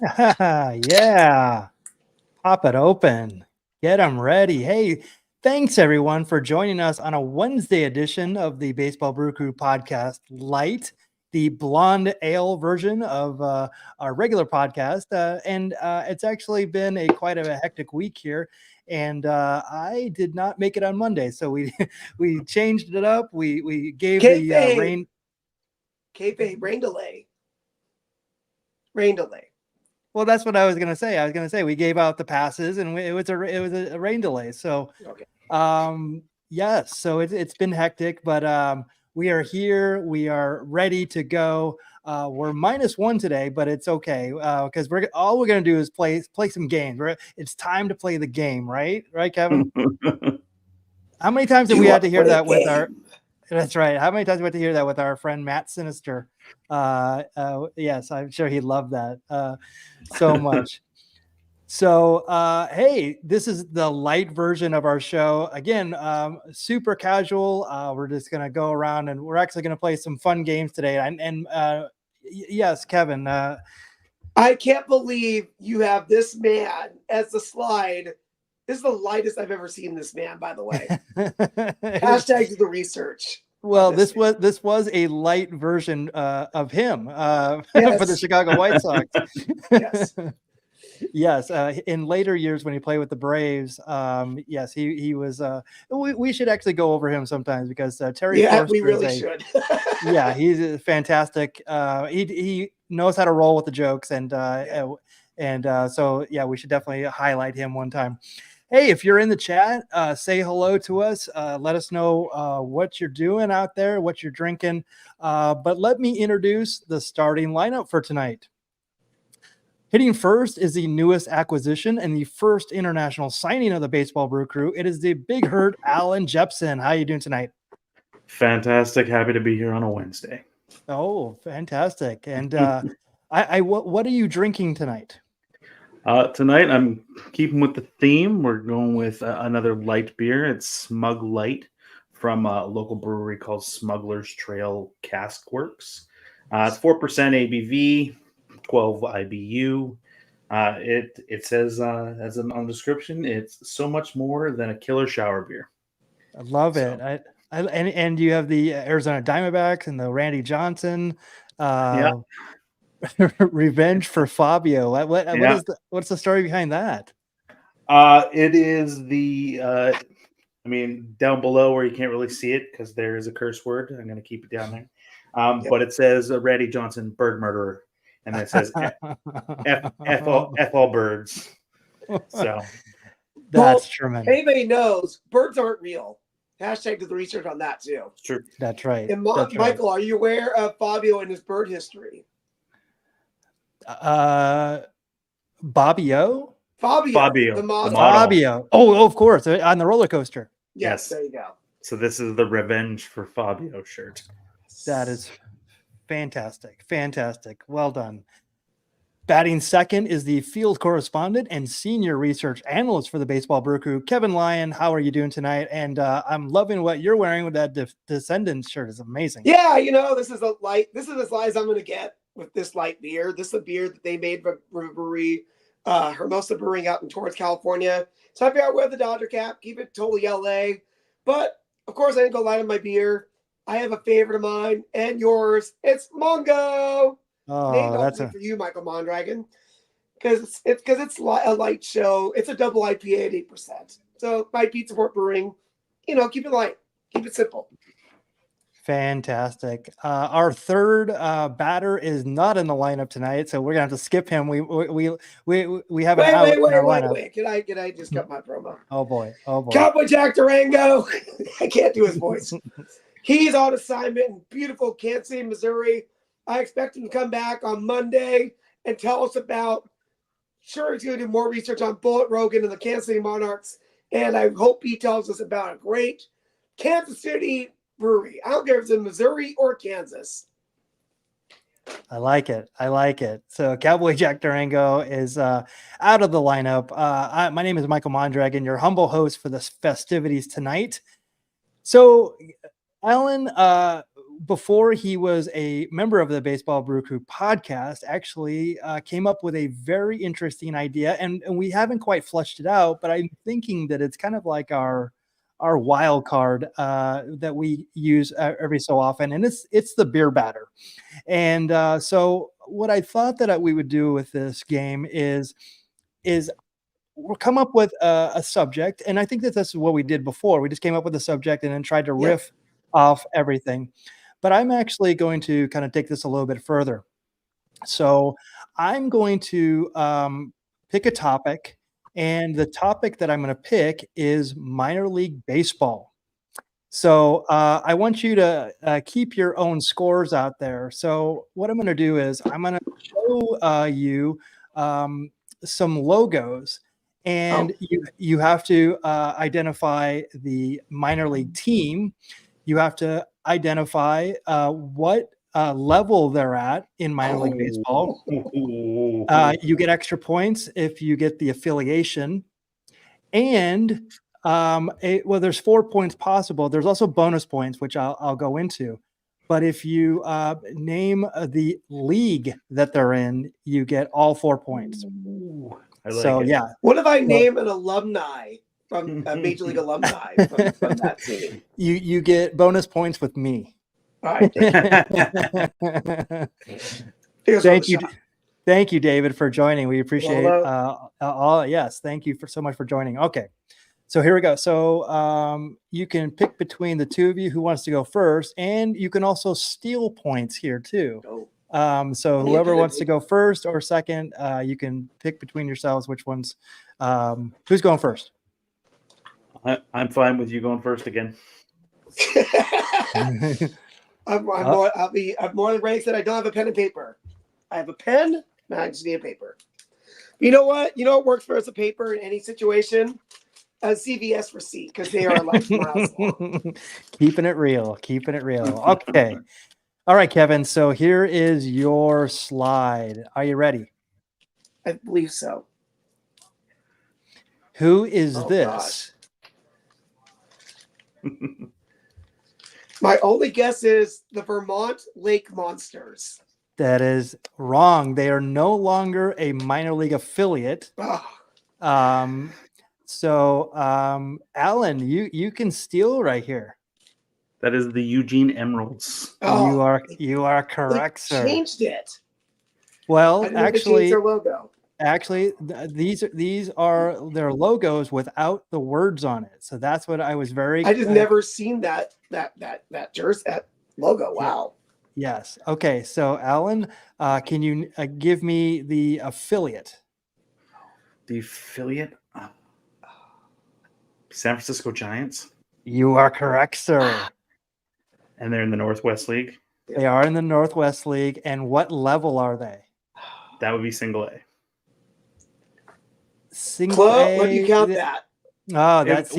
Yeah. Pop it open. Get them ready. Hey, thanks everyone for joining us on a Wednesday edition of the Baseball Brew Crew Podcast Lite, the blonde ale version of our regular podcast. And it's actually been quite a hectic week here. And I did not make it on Monday, so we we changed it up. We gave the rain delay. Rain delay. Well, that's what I was gonna say. I was gonna say we gave out the passes, and it was a rain delay. So, yes. So it's been hectic, but we are here. We are ready to go. We're -1 today, but it's okay because we're gonna do is play some games. It's time to play the game, right? Right, Kevin? How many times have we had to hear that with our? That's right. How many times we had to hear that with our friend Matt Sinister? Yes, I'm sure he loved that so much. So, hey, this is the light version of our show. Again, super casual. We're just going to go around and we're actually going to play some fun games today. And yes, Kevin. I can't believe you have this man as the slide. This is the lightest I've ever seen this man, by the way. Hashtag do the research. Well, this was a light version of him for the Chicago White Sox. Yes. Yes. In later years when he played with the Braves, yes, he was. We should actually go over him sometimes because Terry. Yeah, we really should. Yeah, he's fantastic. He knows how to roll with the jokes, and so yeah, we should definitely highlight him one time. Hey, if you're in the chat, say hello to us. Let us know what you're doing out there, what you're drinking. But let me introduce the starting lineup for tonight. Hitting first is the newest acquisition and the first international signing of the Baseball Brew Crew. It is the big hurt Allan Jepsen. How are you doing tonight? Fantastic. Happy to be here on a Wednesday. Oh, fantastic. And what are you drinking tonight? Tonight, I'm keeping with the theme. We're going with another light beer. It's Smug Light from a local brewery called Smuggler's Trail Cask Works. It's 4% ABV, 12 IBU. It says, as on the description, it's so much more than a killer shower beer. I love it. And you have the Arizona Diamondbacks and the Randy Johnson. Yeah. Revenge for Fabio. What's the story behind that? It is the down below where you can't really see it because there is a curse word. I'm going to keep it down there. But it says Randy Johnson, bird murderer, and it says F all birds. So that's tremendous. Anybody knows birds aren't real. Hashtag do the research on that too. True. That's right. And Michael, are you aware of Fabio and his bird history? Fabio, the model. Fabio. Oh, of course, on the roller coaster. Yes, there you go. So this is the Revenge for Fabio shirt. That is fantastic. Well done. Batting second is the field correspondent and senior research analyst for the Baseball Brew Crew, Kevin Lyon. How are you doing tonight? And I'm loving what you're wearing with that Descendants shirt. Is amazing. Yeah, this is as light as I'm going to get with this light beer. This is a beer that they made for brewery, Hermosa Brewing out in Torrance, California. So I figured I'd wear the Dodger cap, keep it totally LA. But of course, I didn't go light on my beer. I have a favorite of mine and yours. It's Mongo. Oh, that's for you, Michael Mondragon, because it's a light show. It's a double IPA at 8%. So my Pizza Port Brewing, keep it light, keep it simple. Fantastic. Our third batter is not in the lineup tonight, so we're gonna have to skip him. We have an out in our lineup. Wait. Can I just cut my promo? Oh boy. Cowboy Jack Durango. I can't do his voice. He's on assignment in beautiful Kansas City, Missouri. I expect him to come back on Monday and tell us about. Sure, he's going to do more research on Bullet Rogan and the Kansas City Monarchs, and I hope he tells us about a great Kansas City brewery. I don't care if it's in Missouri or Kansas. I like it. So Cowboy Jack Durango is out of the lineup. My name is Michael Mondragon, your humble host for the festivities tonight. So, Allan, before he was a member of the Baseball Brew Crew podcast, actually came up with a very interesting idea, and we haven't quite fleshed it out, but I'm thinking that it's kind of like our wild card that we use every so often, and it's the beer batter. And so what I thought that we would do with this game is we'll come up with a subject, and I think that this is what we did before. We just came up with a subject and then tried to riff off everything. But I'm actually going to kind of take this a little bit further. So I'm going to pick a topic, and the topic that I'm going to pick is minor league baseball. So I want you to keep your own scores out there. So what I'm going to do is I'm going to show you some logos, and you have to identify the minor league team. You have to identify what level they're at in minor league baseball. You get extra points if you get the affiliation. And well, there's 4 points possible. There's also bonus points, which I'll go into. But if you name the league that they're in, you get all 4 points. Yeah. What if I name an alumni from a major league alumni from that team? You get bonus points with me. All right. Thank you, David, for joining. We appreciate all. Yes, thank you so much for joining. Okay, so here we go. So you can pick between the two of you who wants to go first, and you can also steal points here too. So whoever wants to go first or second, you can pick between yourselves which ones. Who's going first? I'm fine with you going first again. I'm more than Ray said. I don't have a pen and paper. I have a pen. I just need a paper. You know what? You know what works for us a paper in any situation? A CVS receipt, because they are like miles long. Keeping it real. Okay. All right, Kevin. So here is your slide. Are you ready? I believe so. Who is this? My only guess is the Vermont Lake Monsters. That is wrong. They are no longer a minor league affiliate. Allan, you can steal right here. That is the Eugene Emeralds. You are correct, sir. Changed it. Well, actually, their logo. Actually, these are their logos without the words on it. So that's what I was I just never seen that jersey, that logo. Wow. Yes. Okay. So Allan, can you give me the affiliate? The affiliate? San Francisco Giants. You are correct, sir. And they're in the Northwest League? They are in the Northwest League. And what level are they? That would be single A. Single A? What do you count that? Oh, that's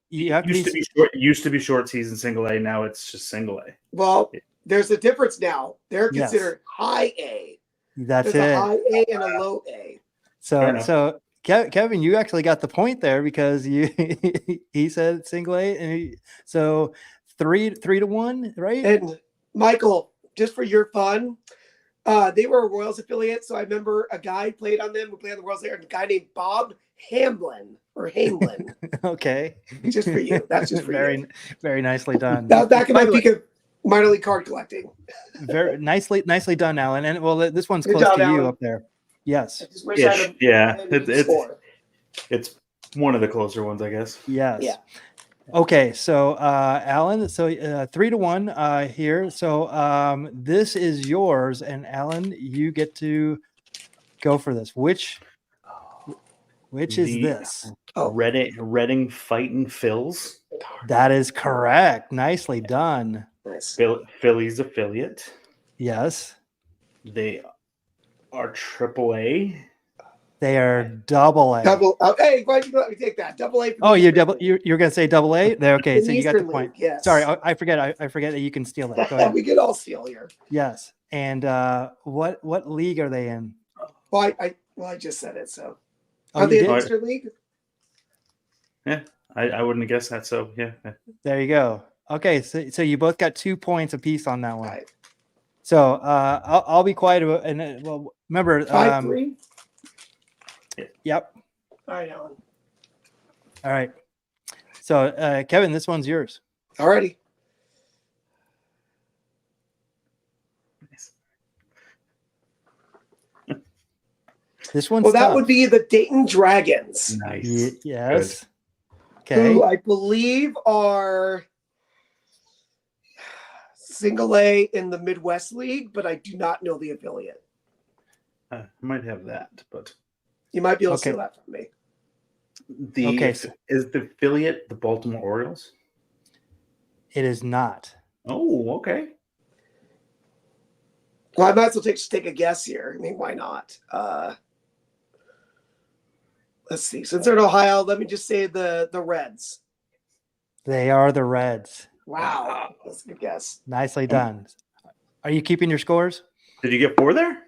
used to be short season single A. Now it's just single A. Well, there's a difference now. They're considered high A. There's a high A and a low A. So Kevin, you actually got the point there because he said single A, and so 3-1, right? And Michael, just for your fun, they were a Royals affiliate, so I remember a guy played on them who played on the Royals there, a guy named Bob Hamlin. Okay, just for you. That's just for you. Very nicely done. That was back in my peak of minor league card collecting. Very nicely done, Allan. And well, this one's close to you up there. Yes. It's one of the closer ones, I guess. Yes. Yeah. Okay, so Allan, so 3-1 here. So this is yours, and Allan, you get to go for this. Which is this? Reading Fighting Phils. That is correct. Nicely done. Nice. Phillies affiliate. Yes. They are AAA. They are double A. Hey, why don't you let me take that? Double A. You're going to say double A? There, okay, so you got the point. Yes. Sorry, I forget that you can steal that. Go ahead. We can all steal here. Yes. And what league are they in? Well, I just said it, so. Are they in Eastern League? Yeah, I wouldn't have guessed that, so yeah. There you go. Okay, so you both got 2 points apiece on that All one. right. So I'll be quiet about, and well, remember 5-3. Yep. All right, Allan. All right. So Kevin, this one's yours. Alrighty. This one's Well, that tough. would be the Dayton Dragons, Nice. Yes. Okay. who I believe are single A in the Midwest League, but I do not know the affiliate. I might have that, but You might be able to Okay. steal that from me. is the affiliate the Baltimore Orioles? It is not. Oh, okay. Well, I might as well take a guess here. I mean, why not? Let's see. Since they're in Ohio, let me just say the Reds. They are the Reds. Wow. That's a good guess. Nicely done. Are you keeping your scores? Did you get 4 there?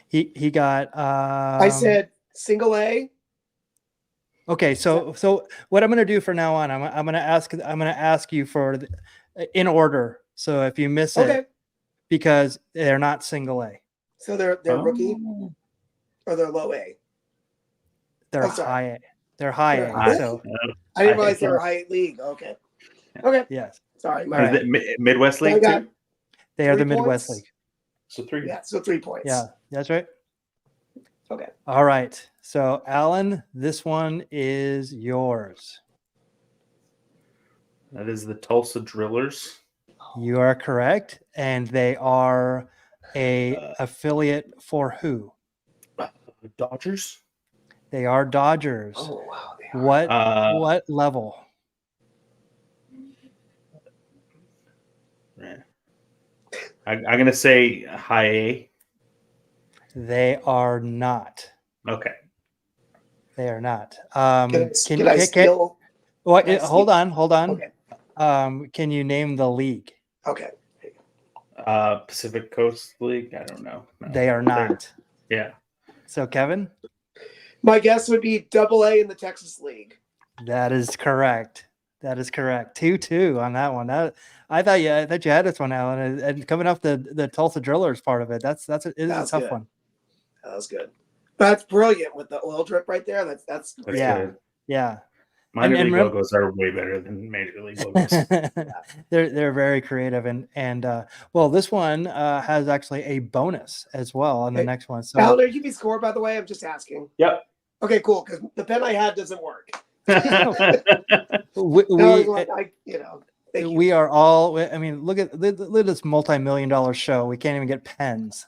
He got. I said single A. Okay, so what I'm going to do from now on, I'm going to ask you for in order. So if you miss Okay. it, because they're not single A, So they're rookie or they're low A. they're sorry. high A. They're high They're A. high. So I didn't realize they were high league. Okay. Okay. yes, Sorry. All right. Is it Midwest So I League got too? they are the 3 Midwest points? League. So 3. Yeah. So 3 points. Yeah, that's right. Okay. All right. So Allan, this one is yours. That is the Tulsa Drillers. You are correct, and they are a affiliate for who? Dodgers. They are Dodgers. Oh wow. They are. What level? Yeah. I'm gonna say high A. They are not. Okay. They are not. Can I steal? What? can I Hold on. Okay. Can you name the league? Okay. Pacific Coast League. I don't know. No. They are not. Yeah. So Kevin, My guess would be double A in the Texas League. that is correct. That is correct. 2-2 on that one. I thought you had this one, Allan, and coming off the Tulsa Drillers part of it. That's a tough good. one. That was good. That's brilliant with the oil drip right there. That's That's Yeah. good. Yeah. Minor And league remember- logos are way better than major league logos. they're very creative and well, this one has actually a bonus as well on the Okay. next one. So Allan, are you keeping score, by the way? I'm just asking. Yep. Okay, cool. Because the pen I had doesn't work. Thank you. we are all. I mean, look at this multi-million-dollar show. We can't even get pens.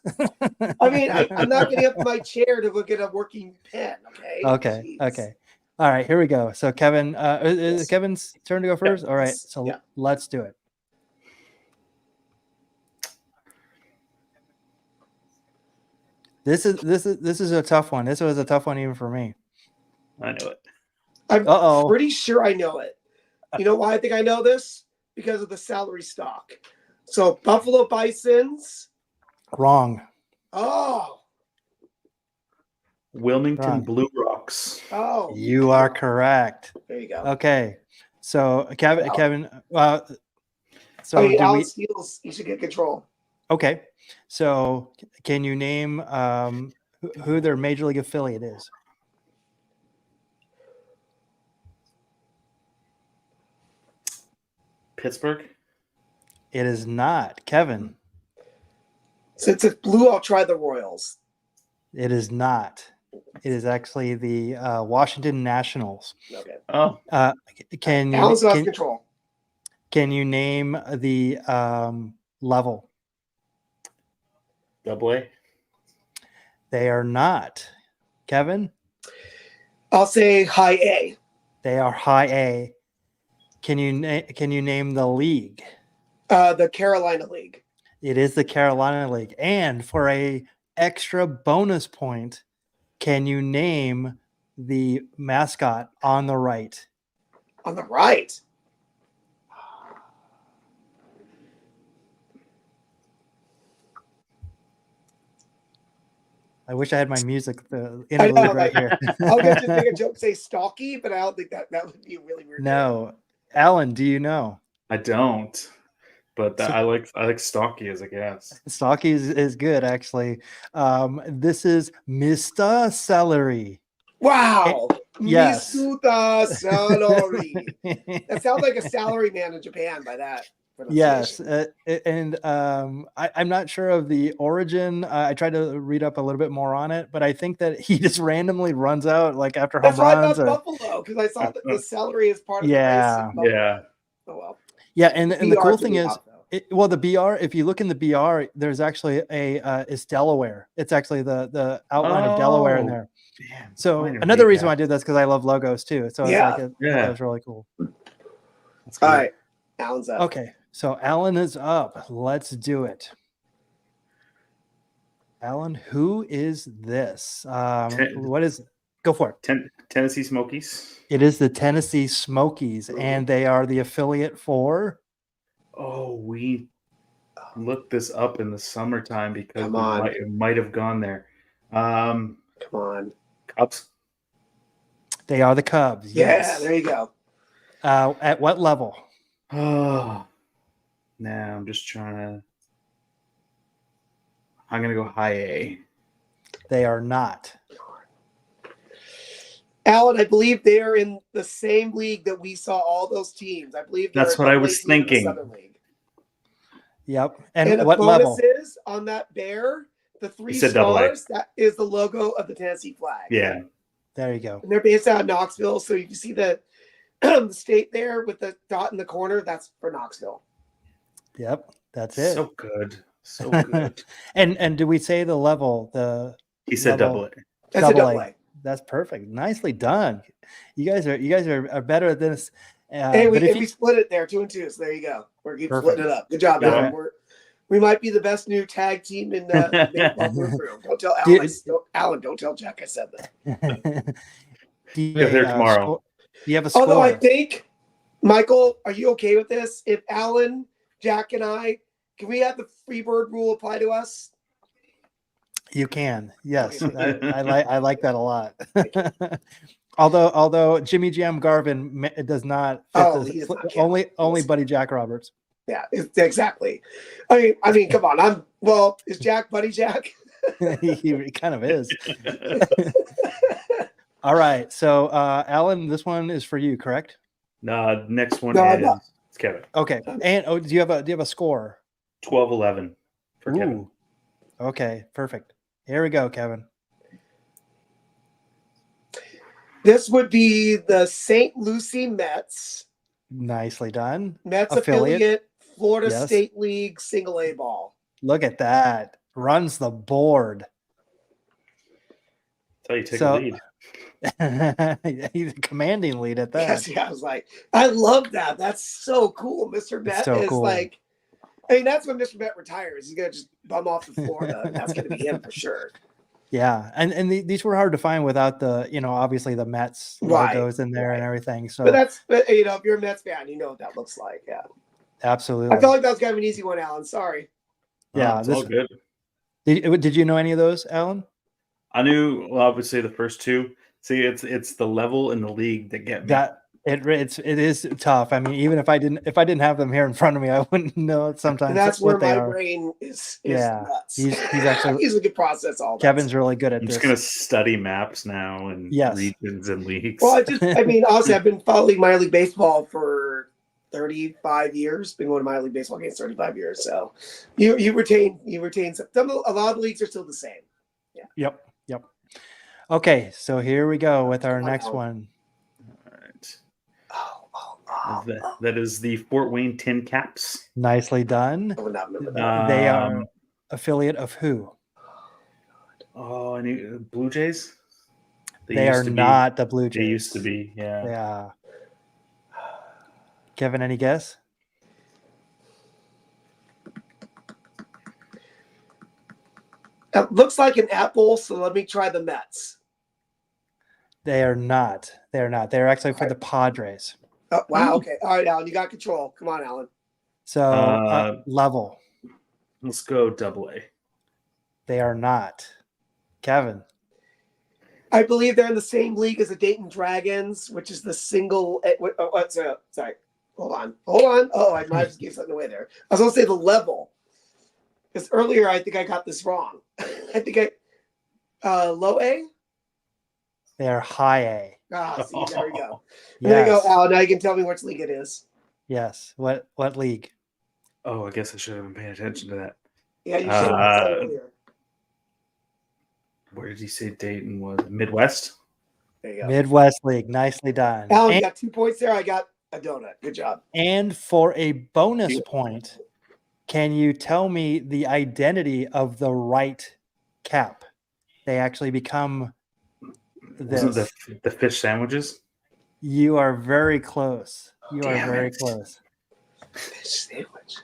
I mean, I'm not getting up my chair to look at a working pen. Okay. Okay. Jeez. Okay. All right. Here we go. So Kevin, is Yes. it Kevin's turn to go first? All right. Yes. So Yeah. let's do it. This is a tough one. This was a tough one even for me. I know it. I'm Uh-oh. pretty sure I know it. You know why I think I know this? Because of the salary stock. So Buffalo Bisons. Wrong. Oh. Wilmington Wrong. Blue Rocks. Oh. You are correct. There you go. Okay. So Kevin, so Okay, do Allan we? Steele's, you should get control. Okay. So can you name who their major league affiliate is? Pittsburgh. It is not. Kevin, Since it's blue, I'll try the Royals. it is not. It is actually the Washington Nationals. Okay. Oh, Can you Allan's lost control. can you name the level? Double A. They are not. Kevin, I'll say high A. they are high A. Can you name the league? The Carolina League. It is the Carolina League. And for a extra bonus point, can you name the mascot on the right? On the right. I wish I had my music I interlude know, right like, here. I'll get to make a joke, say Stalky, but I don't think that would be really weird. No. Allan, do you know? I don't, but So- I like Stocky as a guess. Stocky is good, actually. This is Mr. Celery. Wow. Yes. Misuta salary. That sounds like a salary man in Japan by that Yes, pronunciation. and I'm not sure of the origin. I tried to read up a little bit more on it, but I think that he just randomly runs out like after home That's why I runs. thought Buffalo, because I saw that the celery is part of Yeah. the race in Buffalo. Yeah. Oh well. Yeah, and the BR cool threw thing me is, off, though. well, the BR. If you look in the BR, there's actually it's Delaware. It's actually the outline of Delaware in Oh, there. man, So mine are another made reason that. why I did this because I love logos too. So it's Yeah. like I thought that was really cool. That's All good. right. Allen's up. Okay, so Allan is up. Let's do it. Allan, who is this? What is? Go for it. Tennessee Smokies. It is the Tennessee Smokies, and they are the affiliate for. Oh, we looked this up in the summertime because Come on. it might have gone there. Come on. Cubs. They are the Cubs. Yeah, Yes. there you go. At what level? Oh, now I'm just trying to. I'm gonna go high A. They are not. Allan, I believe they're in the same league that we saw all those teams. I believe they're That's a what I double A was team in the thinking. Southern League. Yep. And And the what bonus level? is on that bear, the 3 said double A. stars, that is the logo of the Tennessee flag. Yeah. There you go. And they're based out of Knoxville. So you can see the state there with the dot in the corner. That's for Knoxville. Yep. That's it. So good. So good. and do we say the level? He said level- double A. That's Double a A. double A. That's perfect. Nicely done. You guys are better at this. Hey, but if we split it there, 2 and 2. So there you go. We're keep Perfect. splitting it up. Good job, Yeah. Allan. We might be the best new tag team in Baseball Brew Crew. Don't tell Do Allan. you- Allan, don't tell Jack I said that. do you Get there tomorrow. do you have a score? Although I think, Michael, are you okay with this? If Allan, Jack, and I, can we have the Freebird rule apply to us? You can. Yes. Okay. I like that a lot. although Jimmy Jam Garvin does not fit Oh, this. he does not count. Only Buddy Jack Roberts. Yeah, exactly. I mean, come on. Is Jack Buddy Jack? He kind of is. All right. So Allan, this one is for you, correct? Next one No, is no. Kevin. Okay. And do you have a score? 12-11 for Kevin. Ooh. Okay, perfect. Here we go, Kevin. This would be the St. Lucie Mets. Nicely done. Mets Affiliate. affiliate, Florida Yes. State League single A ball. Look at that. Runs the board. That's how you take So- a lead. He's a commanding lead at that. Yes, yeah, I was like, I love that. That's so cool. Mr. Met so is cool. like, I mean, that's when Mr. Met retires. He's gonna just bum off to Florida. And that's gonna be him for sure. Yeah, and these were hard to find without the, obviously the Mets Right, logos in there and right. everything. So But if you're a Mets fan, you know what that looks like. Yeah. absolutely. I felt like that was kind of an easy one, Allan. Sorry. Yeah, It's all good. Did you know any of those, Allan? I knew, well, obviously the first two. See, it's the level in the league that get me. That it is tough. I mean, even if I didn't have them here in front of me, I wouldn't know it sometimes. And that's where what they my are. brain is Yeah. nuts. He's actually he's a good process all that. Kevin's really good at I'm this. just gonna study maps now and Yes. regions and leagues. Well, honestly, I've been following minor league baseball for 35 years. Been going to minor league baseball games 35 years. So you retain some. A lot of the leagues are still the same. Yep. Okay, so here we go with our Come on, next Allan. one. All right. That is the Fort Wayne Tin Caps. Nicely done. I would not remember that. They are affiliate of who? Oh, any Blue Jays? They are used to be- not the Blue Jays. They used to be, yeah. Yeah. Kevin, any guess? It looks like an apple, so let me try the Mets. They are not. They're not. They're actually for the Padres. Oh, wow. Okay. All right, Allan, you got control. Come on, Allan. So level. Let's go Double A. They are not. Kevin. I believe they're in the same league as the Dayton Dragons, which is the single. Hold on. Oh, I might have gave something away there. I was going to say the level. Because earlier, I think I got this wrong. I think low A? They're high A. See, there we go. Yes. There you go, Al. Now you can tell me which league it is. Yes. What league? Oh, I guess I should have been paying attention to that. Yeah, you should have said it earlier. Where did he say Dayton was? Midwest? There you go. Midwest League. Nicely done. Al, you got 2 points there. I got a donut. Good job. And for a bonus point, can you tell me the identity of the right cap? They actually become this. Wasn't the fish sandwiches? You are very close. You are Damn very it. close. Fish sandwich.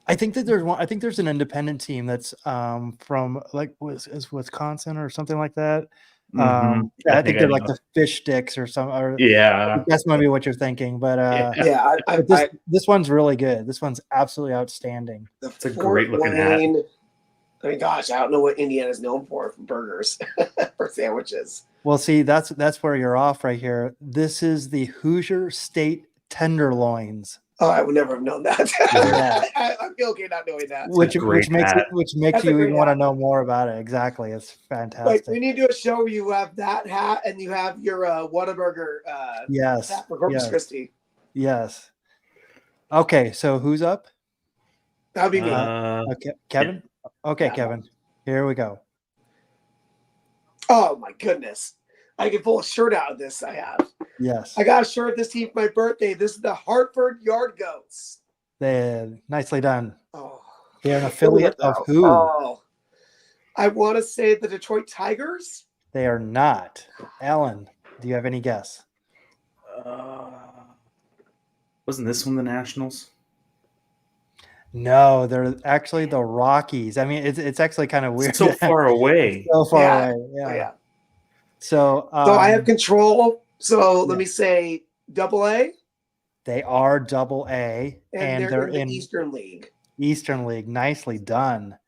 I think that there's one. I think there's an independent team that's from like is Wisconsin or something like that. Mhm. I think they're I like know. the Fish Sticks or some. Or Yeah. that's maybe what you're thinking. But Yeah, but this one's really good. This one's absolutely outstanding. It's a great looking hat. I mean, gosh, I don't know what Indiana's known for burgers, for sandwiches. Well, see, that's where you're off right here. This is the Hoosier State Tenderloins, Oh, I would never have known that. Yeah. I feel okay not knowing that. which great makes hat. That's a you great even want to hat. know more about it. Exactly, it's Like, fantastic. we need to do a show where you have that hat and you have your Whataburger Yes, hat for Corpus yes. Christi. yes. Okay, so who's up? That would be me. Okay, Kevin. Okay, Yeah. Kevin. Here we go. Oh my goodness. I can pull a shirt out of this. I have. Yes, I got a shirt of this team for my birthday. This is the Hartford Yard Goats. nicely done. Oh, They're an affiliate of who? Oh, I want to say the Detroit Tigers. They are not. Allan, do you have any guess? Wasn't this one the Nationals? No, they're actually the Rockies. I mean, it's actually kind of weird. So far away. So far Yeah. away. Yeah. Oh, yeah. So, So I have control. So let me say Double A, they are Double A, and they're in the Eastern League. Eastern League. Nicely done.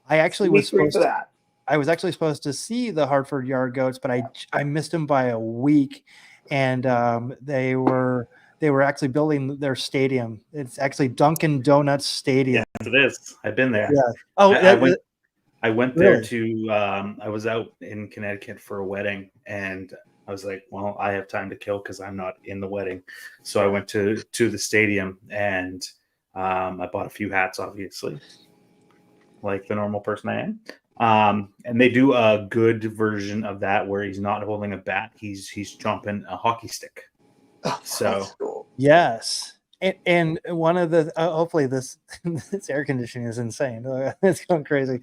I actually Give me was three supposed for that. I was actually supposed to see the Hartford Yard Goats, but I missed them by a week, and they were actually building their stadium. It's actually Dunkin' Donuts Stadium. Yes, it is. I've been there. Yeah. Oh, I went there Really? to I was out in Connecticut for a wedding, and I was like, well, I have time to kill because I'm not in the wedding. So I went to the stadium, and I bought a few hats, obviously, like the normal person I am. And they do a good version of that where he's not holding a bat, he's jumping a hockey stick. Oh, So that's cool. yes. And one of the hopefully this air conditioning is insane. It's going crazy,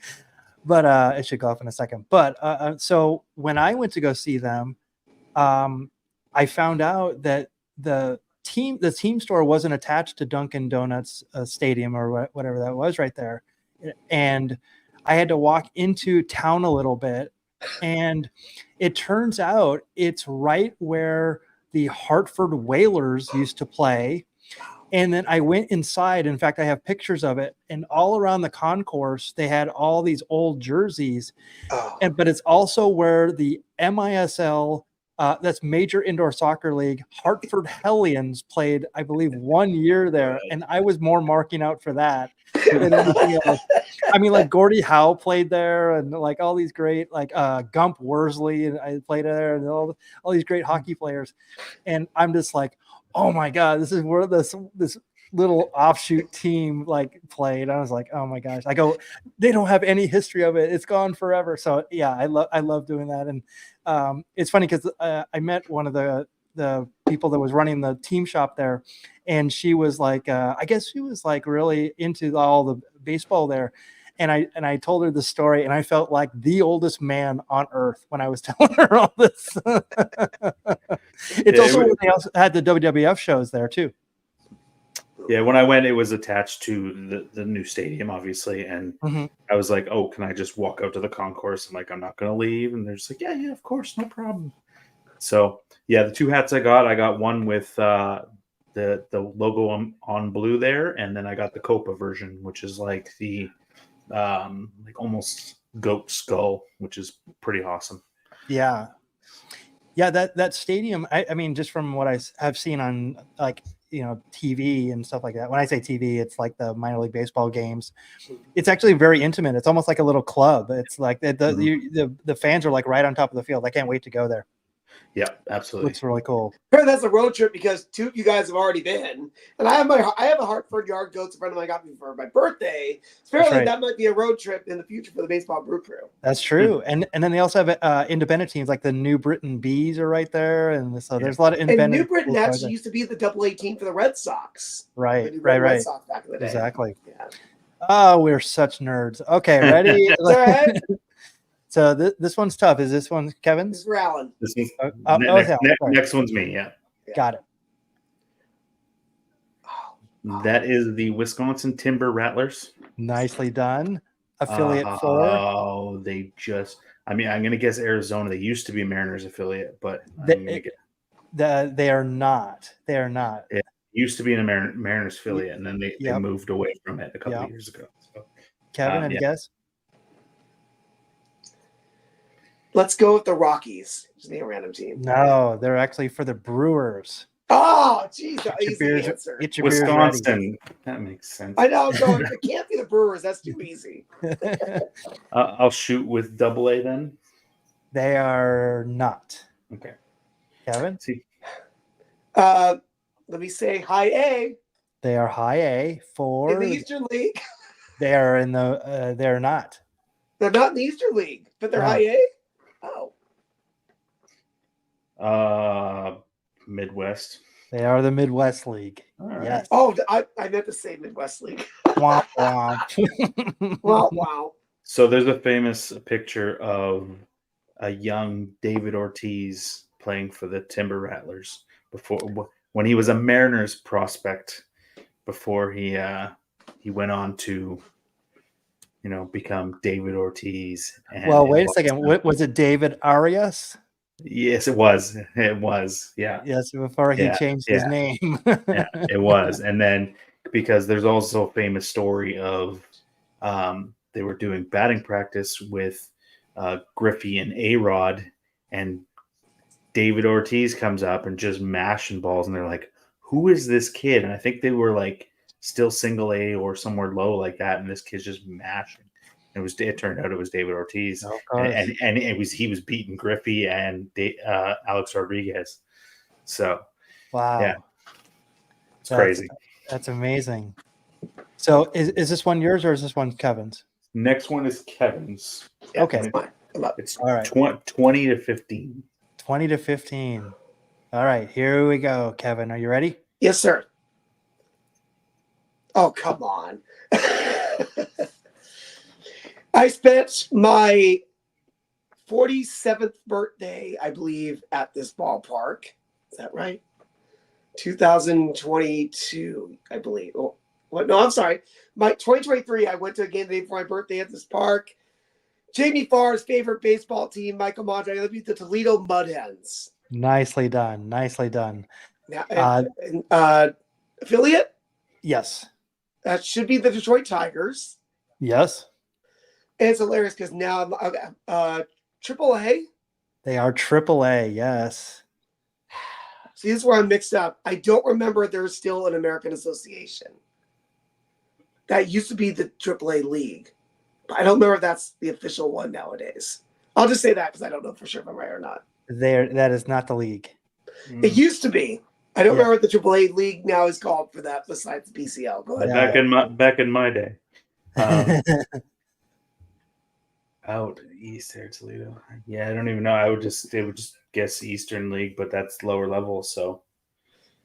but it should go off in a second. But so when I went to go see them, I found out that the team store wasn't attached to Dunkin' Donuts Stadium or whatever that was right there, and I had to walk into town a little bit, and it turns out it's right where the Hartford Whalers used to play. And then I went inside. In fact, I have pictures of it. And all around the concourse, they had all these old jerseys. Oh. But it's also where the MISL, that's Major Indoor Soccer League, Hartford Hellions played, I believe, 1 year there. And I was more marking out for that than anything else. I mean, like Gordie Howe played there, and like all these great, like Gump Worsley, and I played there, and all these great hockey players. And I'm just like, oh my God, this is where this little offshoot team like played. I was like, oh my gosh. I go, they don't have any history of it. It's gone forever. So yeah, I love doing that. And it's funny because I met one of the people that was running the team shop there, and she was like, I guess she was like really into all the baseball there. And I told her the story, and I felt like the oldest man on earth when I was telling her all this. It's also when they also had the WWF shows there too. Yeah, when I went, it was attached to the new stadium, obviously, and I was like, "Oh, can I just walk out to the concourse?" I'm like, "I'm not going to leave," and they're just like, "Yeah, of course, no problem." So yeah, the two hats I got one with the logo on blue there, and then I got the Copa version, which is like the like almost goat skull, which is pretty awesome. Yeah. Yeah, that stadium. I mean, just from what have seen on like TV and stuff like that. When I say TV, it's like the minor league baseball games. It's actually very intimate. It's almost like a little club. It's like the fans are like right on top of the field. I can't wait to go there. Yeah, absolutely. Looks really cool. Sure, that's a road trip because two of you guys have already been, and I have a Hartford Yard Goats. A friend of mine got me for my birthday. So apparently, that might be a road trip in the future for the Baseball Brew Crew. That's true, and then they also have independent teams like the New Britain Bees are right there, and so there's a lot of independent. And New Britain actually used to be the AA team for the Red Sox. Right, Red Sox back in the day. Exactly. Yeah. Oh, we're such nerds. Okay, ready? All right. So this one's tough. Is this one Kevin's? This is for Allan. This is, Allan. Next one's me. Yeah. Got it. That is the Wisconsin Timber Rattlers. Nicely done. Affiliate 4. Oh, they just. I mean, I'm going to guess Arizona. They used to be a Mariners affiliate, but they are not. They are not. It used to be in a Mariners affiliate, and then they moved away from it a couple of years ago. So, Kevin, any guess? Let's go with the Rockies. Just name a random team. No, they're actually for the Brewers. Oh, geez, easy answer. Wisconsin. That makes sense. I know. So it can't be the Brewers. That's too easy. I'll shoot with AA then. They are not. Okay. Kevin? See. Let me say high A. They are high A for in the Eastern League. They are in the. They're not. They're not in the Eastern League, but they're high A. Oh. Midwest. They are the Midwest League. Right. Yes. Oh, I meant to say Midwest League. Womp womp. Wow. So there's a famous picture of a young David Ortiz playing for the Timber Rattlers when he was a Mariners prospect before he went on to become David Ortiz. Well, wait a second. Was it David Arias? Yes, it was. It was. Yeah. Yes, before he changed his name. Yeah, it was. And then because there's also a famous story of they were doing batting practice with Griffey and A-Rod, and David Ortiz comes up and just mashing balls, and they're like, who is this kid? And I think they were like still single A or somewhere low like that, and this kid's just mashing. It turned out it was David Ortiz, and he was beating Griffey and Alex Rodriguez. So, wow, yeah, it's crazy. That's amazing. So, is this one yours or is this one Kevin's? Next one is Kevin's. Yeah, okay, it's all right. 20 to 15. 20 to 15. All right, here we go, Kevin. Are you ready? Yes, sir. Oh, come on. I spent my 47th birthday, I believe, at this ballpark. Is that right? 2022, I believe. Oh, what? No, I'm sorry. My 2023, I went to a game the day before my birthday at this park. Jamie Farr's favorite baseball team, Michael Mondragon, they beat the Toledo Mud Hens. Nicely done. Nicely done. Now, affiliate? Yes. That should be the Detroit Tigers. Yes. And it's hilarious because now I'm AAA. They are AAA, yes. See, this is where I'm mixed up. I don't remember there's still an American Association. That used to be the AAA league. But I don't remember if that's the official one nowadays. I'll just say that because I don't know for sure if I'm right or not. That is not the league. It used to be. I don't remember what the AAA league now is called for that besides the PCL. Go ahead. Back in my day. Out east there, Toledo. Yeah, I don't even know. They would just guess Eastern League, but that's lower level. So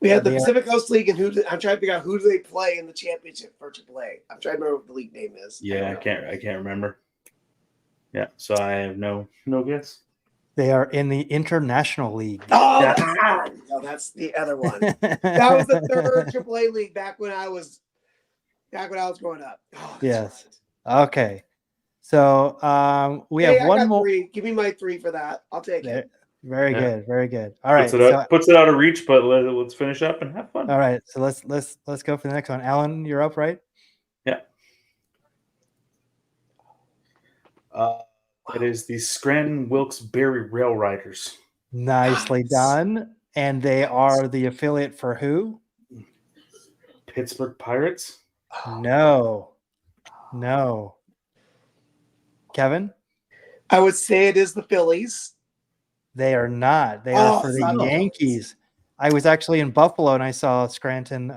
we had the Pacific Coast League, and I'm trying to figure out who do they play in the championship for AAA. I'm trying to remember what the league name is. Yeah, I can't remember. Yeah, so I have no guess. They are in the International League. Oh, that's the other one. That was the third AAA league back when I was growing up. Oh, yes. Right. Okay. So we have one more. 3. Give me my 3 for that. I'll take it. Very good. Very good. All right. Puts it out of reach, but let's finish up and have fun. All right. So let's go for the next one. Allan, you're up, right? Yeah. It is the Scranton Wilkes-Barre Rail Riders. Nicely done. And they are the affiliate for who? Pittsburgh Pirates. No. Kevin? I would say it is the Phillies. They are not. They are for it's the not the Yankees. I was actually in Buffalo and I saw Scranton.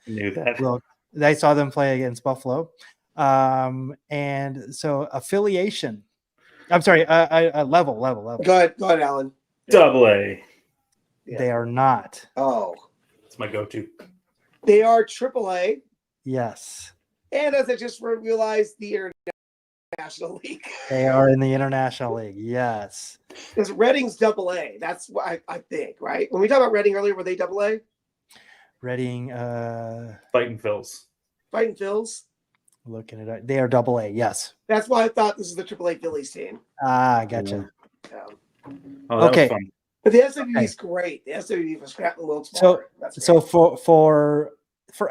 Knew that. Well, I saw them play against Buffalo. And so affiliation. I'm sorry, level. Go ahead, Allan. Double A. Yeah. They are not. Oh. It's my go-to. They are AAA. Yes. And as I just realized, the International League. They are in the International League. Yes. Because Reading's AA. That's what I think, right? When we talked about Reading earlier, were they AA? Reading. Fighting Phils. Fighting Phils. Looking it up. They are AA. Yes. That's why I thought this is the AAA Phillies team. Ah, gotcha. Oh, that Okay. was fun. But the SWB is great. The SWB for Scranton Wilkes. So for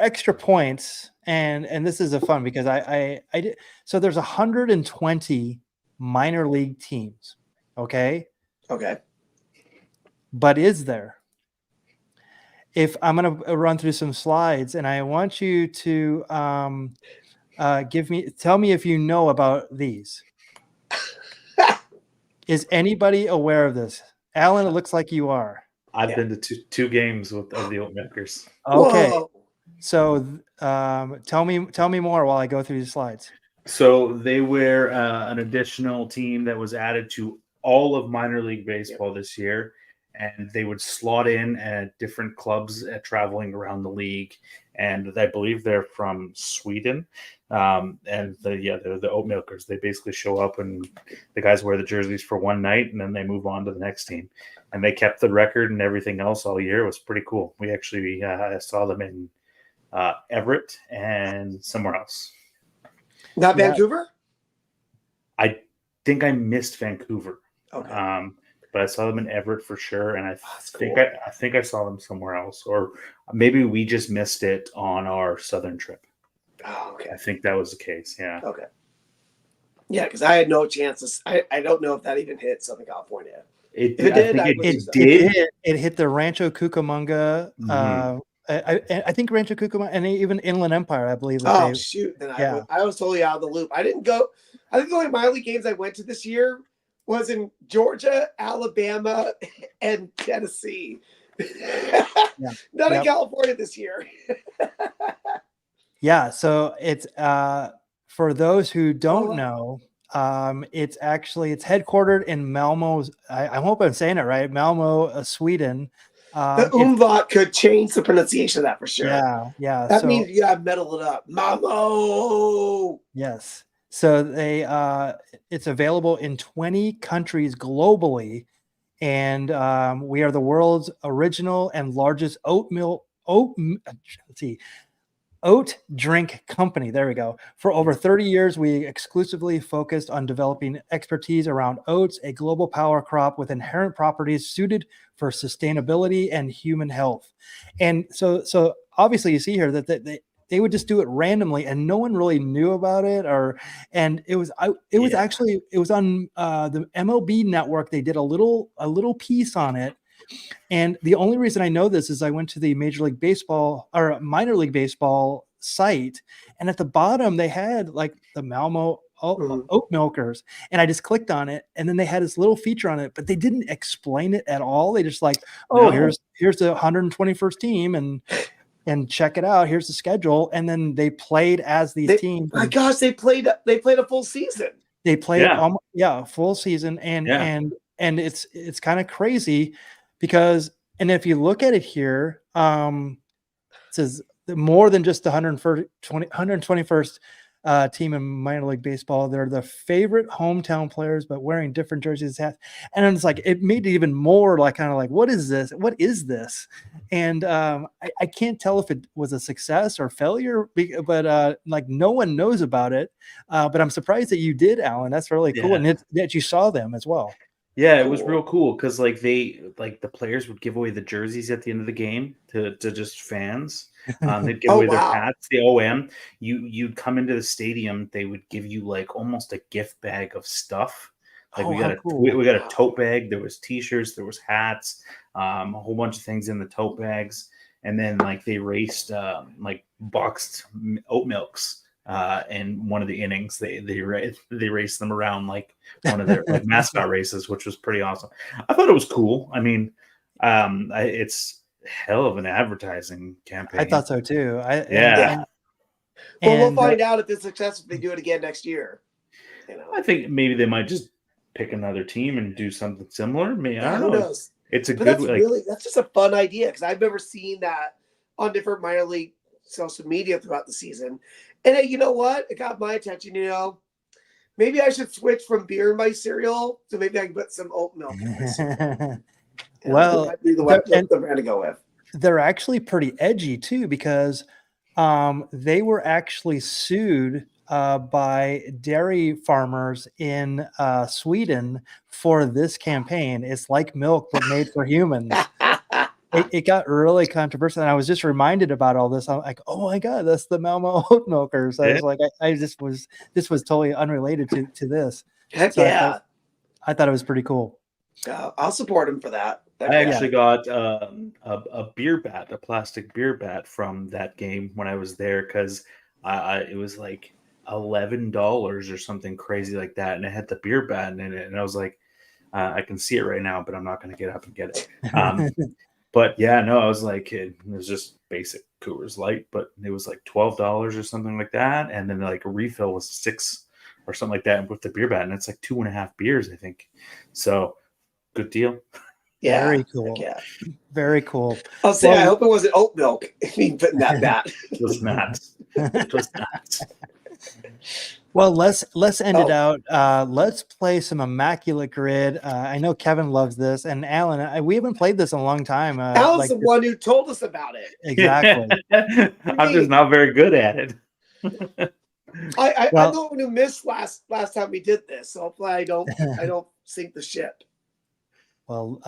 extra points, and this is a fun because I did. So there's 120 minor league teams. Okay. But is there? If I'm going to run through some slides, and I want you to tell me if you know about these. Is anybody aware of this? Allan, it looks like you are. I've been to two games of the Oatmakers. Okay. Whoa. So tell me more while I go through these slides. So they were an additional team that was added to all of minor league baseball this year, and they would slot in at different clubs traveling around the league. And I believe they're from Sweden. And they're the Oatmakers. They basically show up and the guys wear the jerseys for one night and then they move on to the next team. And they kept the record and everything else all year. It was pretty cool. We actually saw them in Everett and somewhere else. Not Vancouver? I think I missed Vancouver. Okay. But I saw them in Everett for sure, and I think cool. I think I saw them somewhere else, or maybe we just missed it on our southern trip. Oh, okay. I think that was the case. Yeah. Okay. Yeah, because I had no chances. I don't know if that even hit Southern California. It hit the Rancho Cucamonga. I think Rancho Cucamonga and even Inland Empire. I believe. Shoot! Then I was totally out of the loop. I think the only minor league games I went to this year was in Georgia, Alabama, and Tennessee. Not in California this year. Yeah, so it's for those who don't know, it's headquartered in Malmo. I hope I'm saying it right. Malmo, Sweden. The umlaut could change the pronunciation of that for sure. Yeah. That means you gotta metal it up. Malmo. Yes. So it's available in 20 countries globally, and we are the world's original and largest oat drink company. There we go. For over 30 years, we exclusively focused on developing expertise around oats, a global power crop with inherent properties suited for sustainability and human health. And so obviously you see here that they would just do it randomly and no one really knew about it, it was on the MLB network. They did a little piece on it. And the only reason I know this is I went to the Major League Baseball or Minor League Baseball site, and at the bottom they had like the Malmo Oat Milkers, and I just clicked on it, and then they had this little feature on it, but they didn't explain it at all. They just here's the 121st team, and check it out. Here's the schedule, and then they played as these teams. My gosh, they played a full season. They played a full season, and it's kind of crazy. Because, and if you look at it here, it says more than just the 121st team in minor league baseball. They're the favorite hometown players, but wearing different jerseys, hats. And it's like, it made it even more what is this? What is this? And I can't tell if it was a success or failure, but no one knows about it. But I'm surprised that you did, Allan. That's really cool. And that you saw them as well. Yeah, it was real cool because the players would give away the jerseys at the end of the game to just fans. They'd give away their hats, the OM. You'd come into the stadium, they would give you like almost a gift bag of stuff. Like Oh, we got how cool. we got a tote bag. There was T-shirts, there was hats, a whole bunch of things in the tote bags, and then like they raced like boxed oat milks. In one of the innings, they raced them around like one of their like mascot races, which was pretty awesome. I thought it was cool. I mean, it's hell of an advertising campaign. I thought so too. Yeah. Well, we'll find out if it's successful if they do it again next year. You know, I think maybe they might just pick another team and do something similar. I don't who know. knows? It's a But good that's just a fun idea because I've never seen that on different minor league social media throughout the season. And hey, you know what? It got my attention. You know, maybe I should switch from beer in my cereal, so maybe I can put some oat milk in my cereal. Well, that might be the brand to go with. They're actually pretty edgy too because they were actually sued by dairy farmers in Sweden for this campaign. It's like milk but made for humans. It got really controversial, and I was just reminded about all this. I'm like, oh my god, that's the Malmo oat milkers. I was like, this was totally unrelated to this. Heck so yeah! I thought it was pretty cool. I'll support him for that. I actually got a beer bat, a plastic beer bat from that game when I was there because it was like $11 or something crazy like that, and it had the beer bat in it, and I was like, I can see it right now, but I'm not going to get up and get it. But yeah, no, I was like, it was just basic Coors Light, but it was like $12 or something like that, and then like a refill was $6 or something like that with the beer bat, and it's like 2.5 beers, I think. So good deal. Yeah, very cool. Yeah, very cool. I'll say, I hope it wasn't oat milk. Putting that bat. It was not. It was not. Well, let's end it out. Let's play some Immaculate Grid. I know Kevin loves this, and Allan. We haven't played this in a long time. Allan's the one who told us about it. Exactly. I'm just not very good at it. I'm the one who missed last time we did this, so hopefully I don't sink the ship. Well,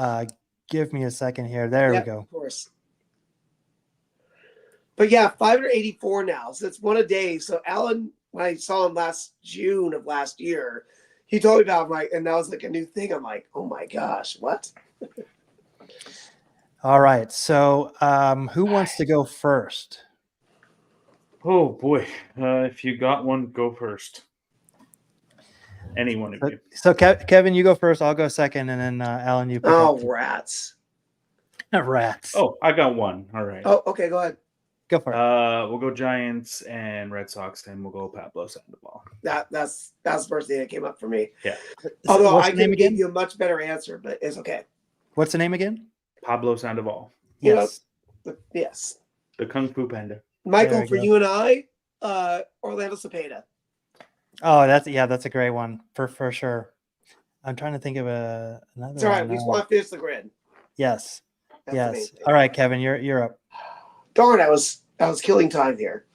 give me a second here. There we go. Of course. But yeah, 584 now. So it's one a day. So Allan, when I saw him last June of last year, he told me about it, and that was like a new thing. I'm like, oh my gosh, what? All right. So who wants to go first? Oh boy. If you got one, go first. Any one of you. So Kevin, you go first. I'll go second, and then Allan, you pick up. Rats. Rats. Oh, I got one. All right. Oh, okay, go ahead. Go for it. We'll go Giants and Red Sox, and we'll go Pablo Sandoval. That's the first thing that came up for me. Yeah. Although I can give you a much better answer, but it's okay. What's the name again? Pablo Sandoval. Yes. Yes. The Kung Fu Panda. Michael, for you and I, Orlando Cepeda. Oh, that's a great one for sure. I'm trying to think of another. It's all right. We just want to finish the grid. Yes. That's yes. All right, Kevin, you're up. Darn, I was killing time here.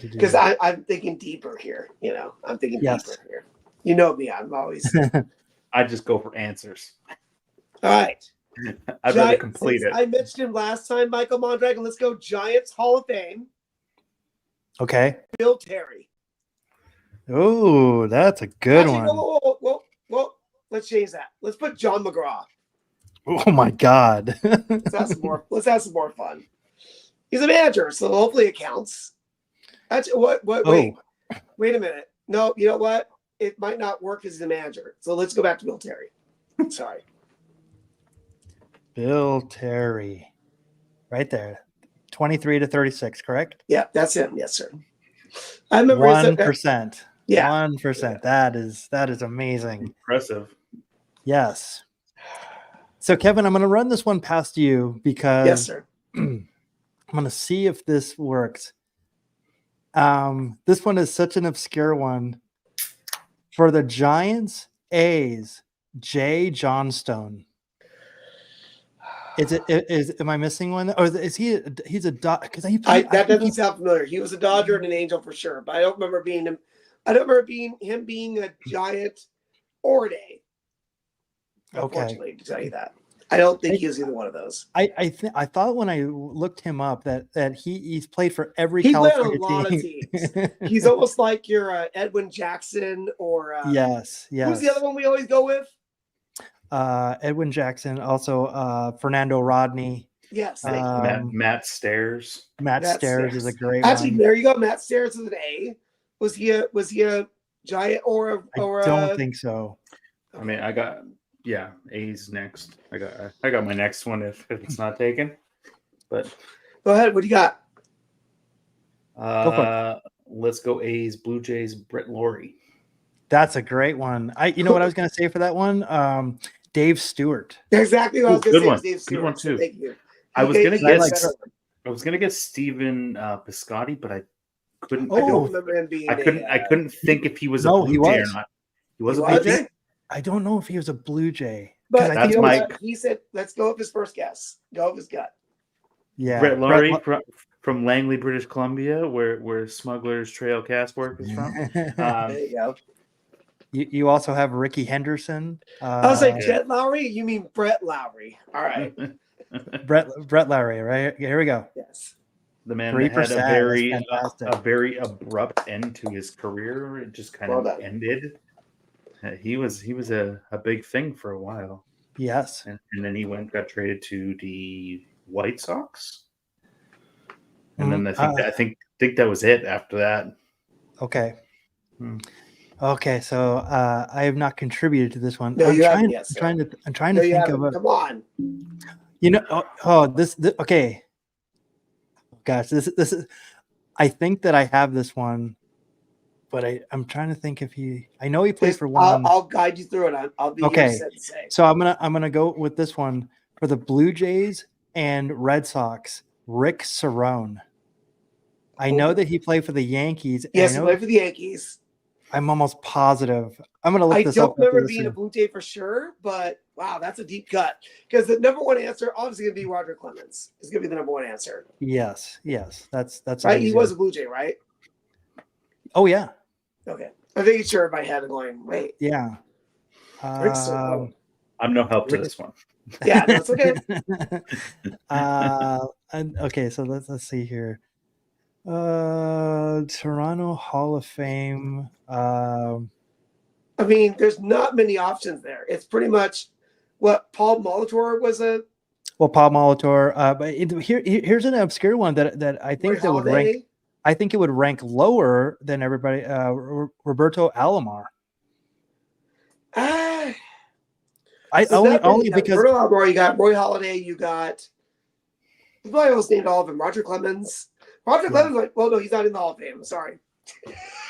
Because I'm thinking deeper here. You know, I'm thinking deeper here. You know me. I'm always. I just go for answers. All right. I'd rather complete it. I mentioned him last time, Michael Mondragon. Let's go Giants Hall of Fame. Okay. Bill Terry. Oh, that's a good one. Well, let's change that. Let's put John McGraw. Oh my God. Let's have some more fun. He's a manager, so hopefully it counts. That's what wait a minute. No, you know what? It might not work as a manager. So let's go back to Bill Terry. Sorry. Bill Terry. Right there. 23 to 36, correct? Yeah, that's him. Yes, sir. I remember 1%. Yeah. 1%. That is amazing. Impressive. Yes. So Kevin, I'm going to run this one past you because yes, sir. I'm going to see if this works. This one is such an obscure one. For the Giants, A's, Jay Johnstone. Am I missing one? Or is he's a Dodger? Because that doesn't sound familiar. He was a Dodger and an Angel for sure, but I don't remember being him. I don't remember him being a Giant or an A. Unfortunately, to tell you that. I don't think he is either one of those. I thought when I looked him up that he's played for every He played on California a lot of team. teams. He's almost like your Edwin Jackson or yes. Who's the other one we always go with? Edwin Jackson, also Fernando Rodney. Yes, Matt Stairs. Matt Stairs is a great Actually, one. there you go. Matt Stairs is an A. Was he a Giant or I don't think so. I mean, A's next. I got my next one if it's not taken. But go ahead. What do you got? Let's go A's, Blue Jays, Brett Laurie. That's a great one. You know what I was going to say for that one? Dave Stewart. Exactly what I was going to say. Dave Stewart. Good one too. Thank you. I was gonna get Steven Piscotty, but I couldn't. I don't remember him being. I couldn't think if he was a Blue Jay or not. He was a Blue Jay. I don't know if he was a Blue Jay. But he said, "Let's go with his first guess. Go with his gut." Yeah, Brett Laurie from Langley, British Columbia, where Smuggler's Trail Cast Work is from. There you go. You also have Ricky Henderson. I was like Jet Lowry. You mean Brett Lowry? All right. Brett Lowry, right? Here we go. Yes. The man that had a very abrupt end to his career. It just kind of ended. He was a big thing for a while. Yes. And then he got traded to the White Sox. And then I think that was it after that. Okay. Okay, so I have not contributed to this one. No, I'm trying to think of a. Come on. You know, this okay. Gosh, this is. I think that I have this one, but I'm trying to think if he. I know he plays for one. I'll guide you through it. I'll be okay. Sensei. So I'm gonna go with this one for the Blue Jays and Red Sox. Rick Cerrone. I know that he played for the Yankees. Yes, he played for the Yankees. I'm almost positive. I'm going to look this up. I don't remember being a Blue Jay for sure, but wow, that's a deep cut. Because the number one answer obviously going to be Roger Clemens. It's going to be the number one answer. Yes. That's right. He was a Blue Jay, right? Oh yeah. Okay, I think sure in my head. I'm going, wait. Yeah. I'm no help to this one. Yeah, that's okay. Okay, so let's see here. Toronto Hall of Fame. I mean, there's not many options there. It's pretty much what Paul Molitor was a. Well, Paul Molitor, but here's an obscure one that I think that would rank. I think it would rank lower than everybody. Roberto Alomar. Only because Roberto Alomar, you got Roy Halladay, you got. You probably almost named all of them. Roger Clemens. Clemens, like, well, no, he's not in the Hall of Fame. I'm sorry.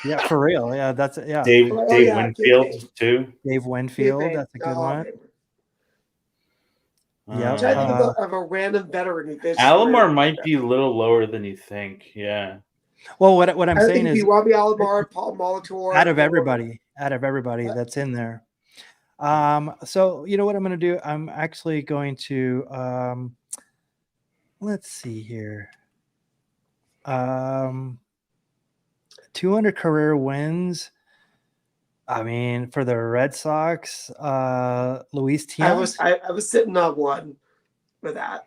Yeah, for real. Yeah, that's it. Yeah. Dave Winfield too. Dave Winfield, that's a good one. Yeah. I'm trying to think of a random veteran who Alomar might be a little lower than you think. Yeah. Well, what I'm saying is Robbie Alomar, Paul Molitor. Out of everybody that's in there. So you know what I'm going to do? I'm actually going to let's see here. 200 career wins. I mean, for the Red Sox, Luis Tiant. I was sitting on one for that.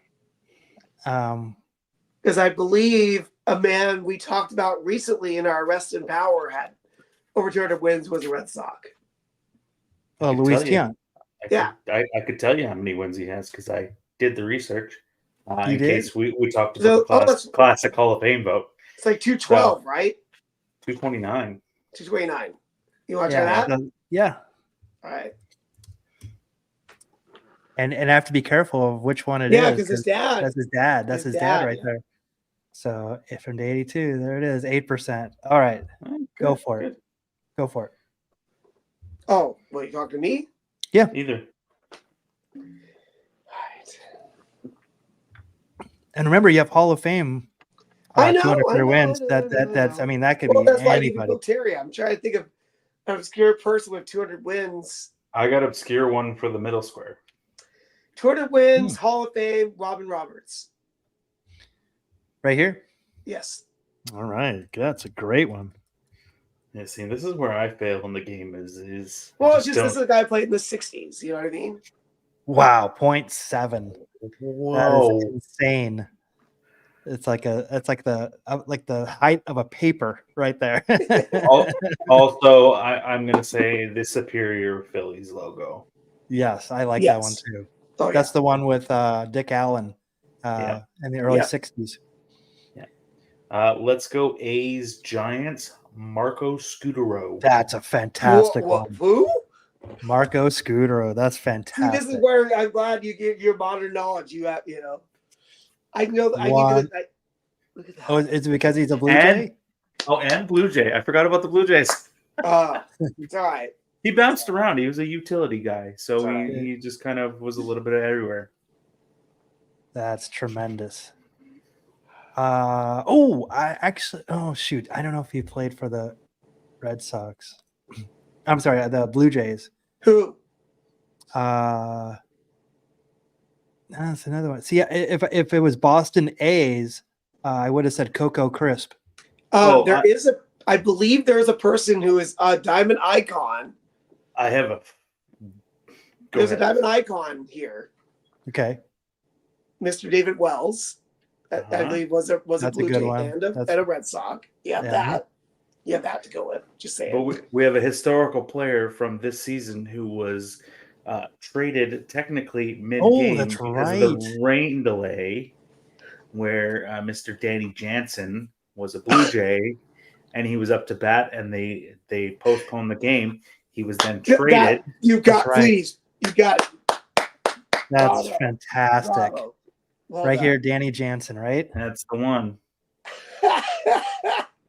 Because I believe a man we talked about recently in our Rest in Power had over 200 wins was a Red Sox. Oh, Luis Tiant. I could tell you how many wins he has because I did the research. In case we talked about the classic Hall of Fame vote. It's like 212, right? 229. 229. You want to try that? Yeah. All right. And I have to be careful of which one it is. Yeah, because his dad. That's his dad. That's his dad right there. So if from the 82, there it is, 8%. All right. Go for it. Go for it. Oh, well, you talking to me? Yeah. Either. And remember, you have Hall of Fame. I know. 200 career wins. That's. I mean, that could be anybody. Terry, I'm trying to think of an obscure person with 200 wins. I got obscure one for the middle square. 200 wins, Hall of Fame, Robin Roberts. Right here. Yes. All right, that's a great one. Yeah, see, this is where I fail in the game. Is well, it's just this is a guy played in the 60s. You know what I mean? Wow, 0.7. That Whoa. is insane. It's like the height of a paper right there. Also, I'm going to say the superior Phillies logo. Yes, I like that one Yes. too. Oh, That's the one with Dick Allen Yeah. in the early Yeah. 60s. Let's go A's Giants, Marco Scutaro. That's a fantastic What? one. Who? Marco Scutaro. That's See, fantastic. this is where I'm glad you get your modern knowledge. You have, I know. I give One. you the. Look at that. Oh, it's because he's a Blue And- Jay? And Blue Jay. I forgot about the Blue Jays. It's all right. He bounced around. He was a utility guy. So Sorry. he just kind of was a little bit everywhere. That's tremendous. Shoot. I don't know if he played for the Red Sox. I'm sorry, the Blue Jays. Who? That's another one. See, if it was Boston A's, I would have said Coco Crisp. I believe there is a person who is a diamond icon. I have a. There's a diamond icon here. Okay. Mr. David Wells, I believe was a That's a Blue good Jay one. and a Red Sox. You have that. You have that to go with. Just saying. But we have a historical player from this season who was traded technically mid-game that's because of the rain delay, where Mr. Danny Jansen was a Blue Jay, and he was up to bat, and they postponed the game. He was then traded. Please. You got it. That's Bravo. fantastic. Bravo. Well right done. here, Danny Jansen, right? That's the one.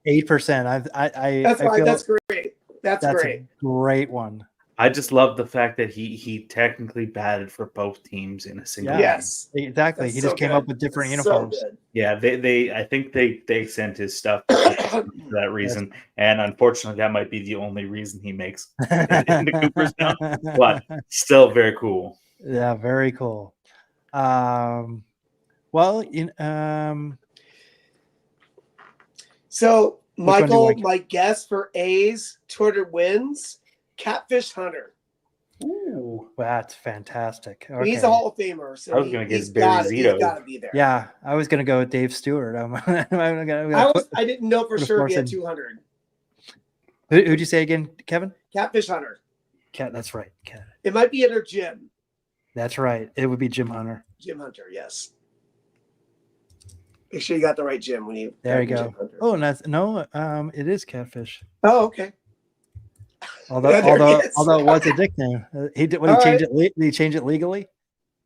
8%. That's fine. That's great. That's great. A great one. I just love the fact that he technically batted for both teams in a single game. Yes. Exactly. That's he just so came good. up with different That's uniforms. So good. Yeah, I think they sent his stuff for that reason, and unfortunately, that might be the only reason he makes it into Cooperstown. But still, very cool. Yeah, very cool. So, one do you Michael, like? my guess for A's 200 wins, Catfish Hunter. Ooh, that's fantastic. Okay. He's a Hall of Famer. So I was going to he's get Barry He's Zito. got to be there. Yeah, I was going to go with Dave Stewart. I didn't know for sure if he had 200. Who'd you say again, Kevin? Catfish Hunter. Cat. That's right. Cat. It might be under Jim. That's right. It would be Jim Hunter. Jim Hunter, yes. Make sure you got the right Jim when you. There you go. Oh, and that's it is Catfish. Oh, okay. Although it was a nickname, he did. When he changed it, did he change it legally?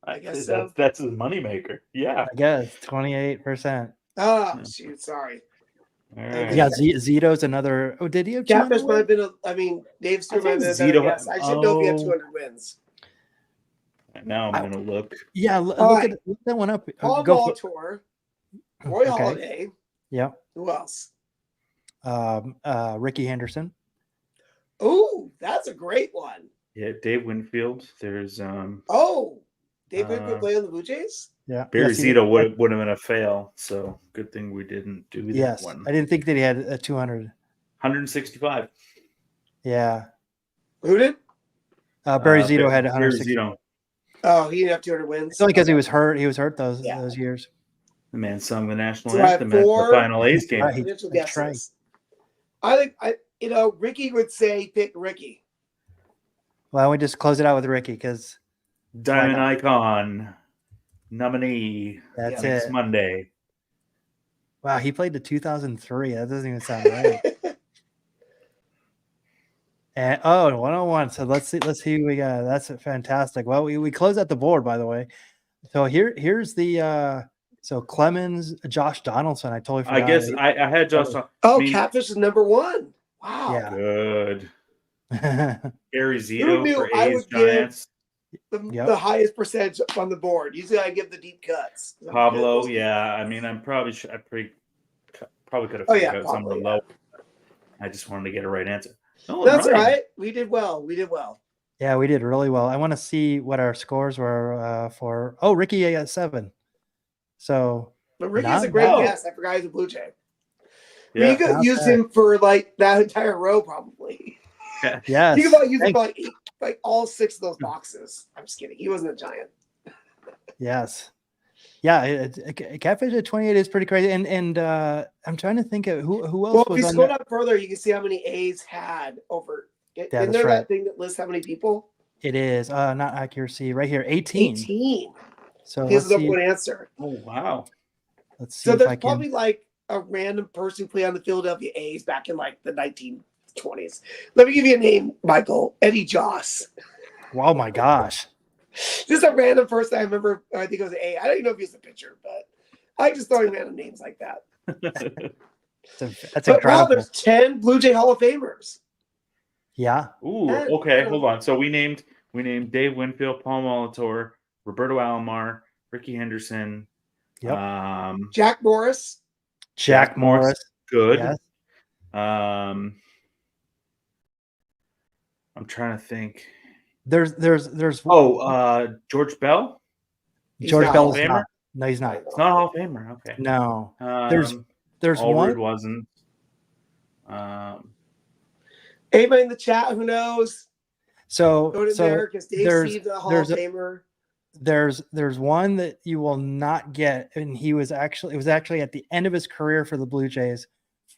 I guess that's his moneymaker. Yeah, I guess 28%. Oh shoot, sorry. All right. Yeah, Zito's another. Oh, did he have Catfish might have been Dave Stewart might have been a better guess. I should know if he had 200 wins. Now I'm going to look. Yeah, look that one up. Paul Baltor, Roy Halladay. Yeah. Who else? Ricky Henderson. Oh, that's a great one. Yeah, Dave Winfield. There's Dave Winfield play on the Blue Jays? Yeah. Barry Zito would have been a fail, so good thing we didn't do that one. I didn't think that he had a 200. 165. Yeah. Who did? Barry Zito had 160. Oh, he didn't have 200 wins. It's only because he was hurt. He was hurt those years. The man sung the national anthem at the final A's game. That's right. I think Ricky would say pick Ricky. Well, we just close it out with Ricky because Diamond Icon nominee. That's next it. Monday. Wow, he played to 2003. That doesn't even sound right. And 101. So let's see who we got. That's fantastic. Well, we close out the board, by the way. So here's the so Clemens, Josh Donaldson. I totally forgot. I guess I had Josh. Catfish is number one. Wow. Yeah. Good. Gary Zito knew for I A's would give Giants. The highest percentage on the board. Usually I give the deep cuts. Pablo, yeah. I mean, I probably could have figured out somewhere low. I just wanted to get a right answer. That's right. We did well. Yeah, we did really well. I want to see what our scores were for. Ricky got 7. So, but Ricky's a great guess. I forgot he's a Blue Jay. Yeah. You could use him for like that entire row, probably. Yes. You could use him for like like all 6 of those boxes. I'm just kidding. He wasn't a giant. Yes. Yeah, Catfish at 28 is pretty crazy. And I'm trying to think of who else Well, if was you on scroll that. down further, you can see how many A's had over. Isn't that's there right. that thing that lists how many people? It is not accuracy right here, 18. 18. So He has let's no see. point answer. Oh wow. Let's see So if there's I can. probably like a random person who played on the Philadelphia A's back in like the 1920s. Let me give you a name, Michael. Eddie Joss. Oh my gosh. Just a random person I remember. I think it was an A. I don't even know if he was a pitcher, but I just throwing random names like that. That's But wow, incredible. there's 10 Blue Jay Hall of Famers. Yeah. Ooh, okay, hold on. So we named Dave Winfield, Paul Molitor, Roberto Alomar, Ricky Henderson, Yep. Jack Morris. Jack Morris. Good. Yes. I'm trying to think. There's George Bell. George not Bell Hall of is Famer? not. No, he's not. It's not a Hall of Famer. Okay. No. There's Allred one. wasn't. Anybody in the chat who knows? So Go to there because Dave there's Steve's a Hall of Famer. there's one that you will not get, and it was actually at the end of his career for the Blue Jays.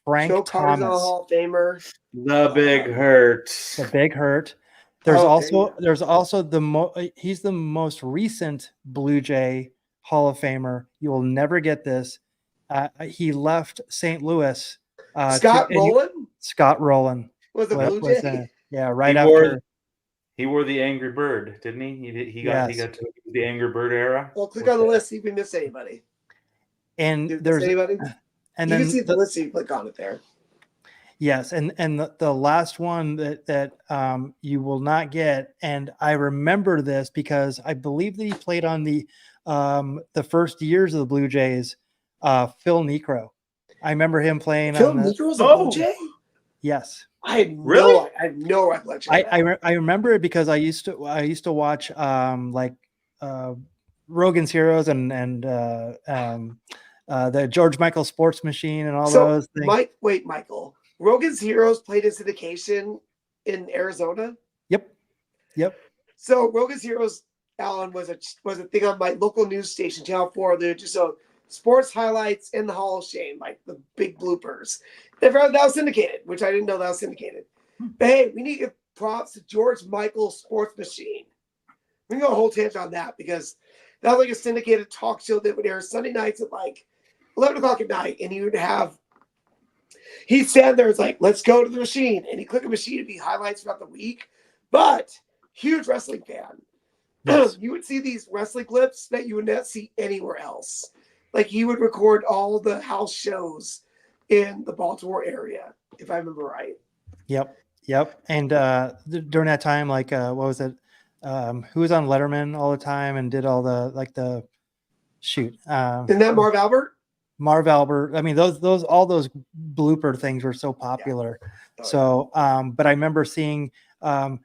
Frank Joe Carter's a Thomas, Hall of Famer. The Big Hurt. the Big Hurt. There's Oh, also he's the most recent Blue Jay Hall of Famer. You will never get this. He left St. Louis. Scott Rowland Scott Rowland was a Blue Jay. Right after. He wore the Angry Bird, didn't he? He got to the Angry Bird era. Well, click on the list, see if we missed anybody. And there's anybody. And you then can see the list. So you click on it there. Yes, and the last one that you will not get, and I remember this because I believe that he played on the first years of the Blue Jays. Phil Niekro, I remember him playing. Phil Niekro was a Blue Jay. Yes, I had no recollection. I remember it because I used to watch Rogan's Heroes and the George Michael Sports Machine and all those things. Michael. Rogan's Heroes played in syndication in Arizona. Yep. So Rogan's Heroes, Allan, was a thing on my local news station, Channel 4. They just showed sports highlights in the Hall of Shame, like the big bloopers. That was syndicated, which I didn't know that was syndicated. But hey, we need to give props to George Michael Sports Machine. We can go a whole tangent on that because that was like a syndicated talk show that would air Sunday nights at like 11 o'clock at night, and he'd stand there and like, let's go to the machine. And he'd click a machine to be highlights throughout the week. But huge wrestling fan. Yes. You would see these wrestling clips that you would not see anywhere else. Like he would record all the house shows in the Baltimore area, if I remember right. Yep. And during that time, like what was it? Who was on Letterman all the time and did all the shoot? Isn't that Marv Albert? Marv Albert. I mean, all those blooper things were so popular. Yeah. So, but I remember seeing, I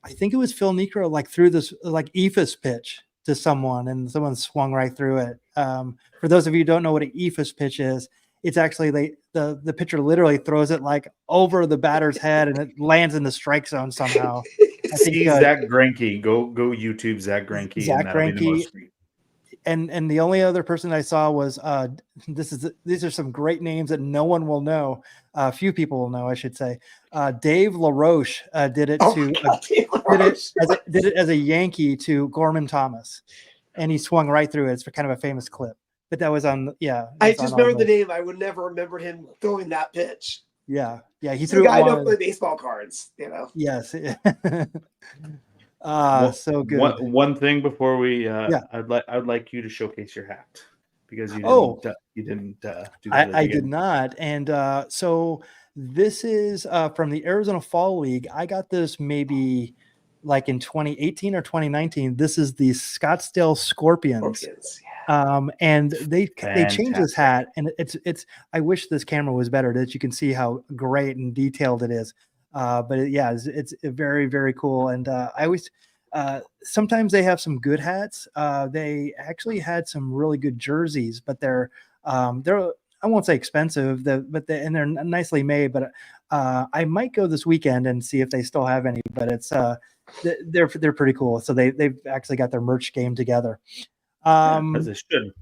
think it was Phil Niekro, like threw this like ephus pitch to someone, and someone swung right through it. For those of you who don't know what an ephus pitch is, it's actually the pitcher literally throws it like over the batter's head, and it lands in the strike zone somehow. I think Zach Greinke. Go YouTube Zach Greinke. Zach Greinke. And the only other person I saw was these are some great names that no one will know. Few people will know, I should say. Dave LaRoche did it did it as a Yankee to Gorman Thomas, and he swung right through it. It's kind of a famous clip. But that was on I just remember the name. I would never remember him throwing that pitch. Yeah. He threw the guy don't play baseball cards, Yes. So good. One thing before we, I'd like you to showcase your hat because you didn't do that. I did not, and so this is from the Arizona Fall League. I got this maybe like in 2018 or 2019. This is the Scottsdale Scorpions. And they changed this hat, and it's. I wish this camera was better that you can see how great and detailed it is. But it's very, very cool. And I always sometimes they have some good hats. They actually had some really good jerseys, but they're I won't say expensive, but they're nicely made. But I might go this weekend and see if they still have any. But they're pretty cool. So they've actually got their merch game together. As they should.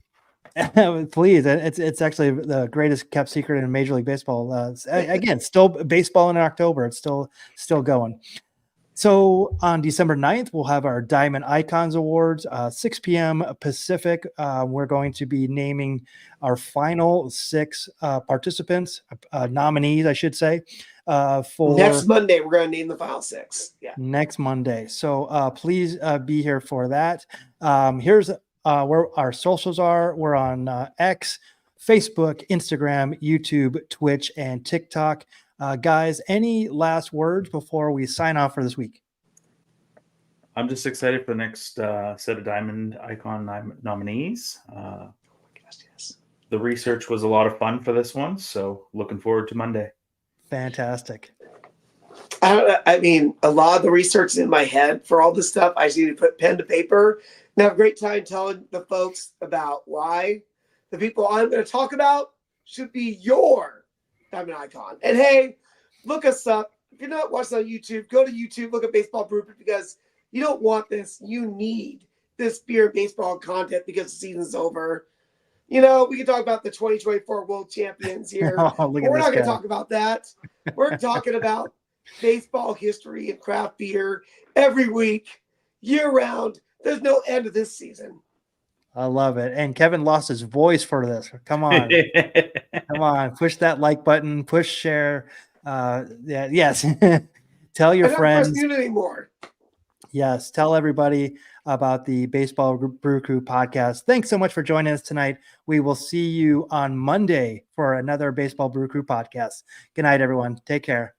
Please, it's actually the greatest kept secret in Major League Baseball. Again, still baseball in October. It's still going. So on December 9th, we'll have our Diamond Icons Awards, 6 p.m. Pacific. We're going to be naming our final 6 participants, nominees, I should say, for next Monday. We're going to name the final 6. Yeah, next Monday. So please be here for that. Here's where our socials are. We're on X, Facebook, Instagram, YouTube, Twitch, and TikTok. Guys, any last words before we sign off for this week? I'm just excited for the next set of Diamond Icon nominees. yes. The research was a lot of fun for this one, so looking forward to Monday. Fantastic. I mean, a lot of the research is in my head for all this stuff. I just need to put pen to paper and have a great time telling the folks about why the people I'm going to talk about should be your Diamond Icon. And hey, look us up. If you're not watching on YouTube, go to YouTube, look at Baseball Brew Crew, because you don't want this. You need this beer and baseball content because the season's over. You know, we can talk about the 2024 World Champions here. Oh, but we're not going to talk about that. We're talking about baseball history and craft beer every week, year round. There's no end to this season. I love it. And Kevin lost his voice for this. Come on. Come on. Push that like button. Push share. Yes. Tell your friends. I don't press mute anymore. Yes. Tell everybody about the Baseball Brew Crew podcast. Thanks so much for joining us tonight. We will see you on Monday for another Baseball Brew Crew podcast. Good night, everyone. Take care.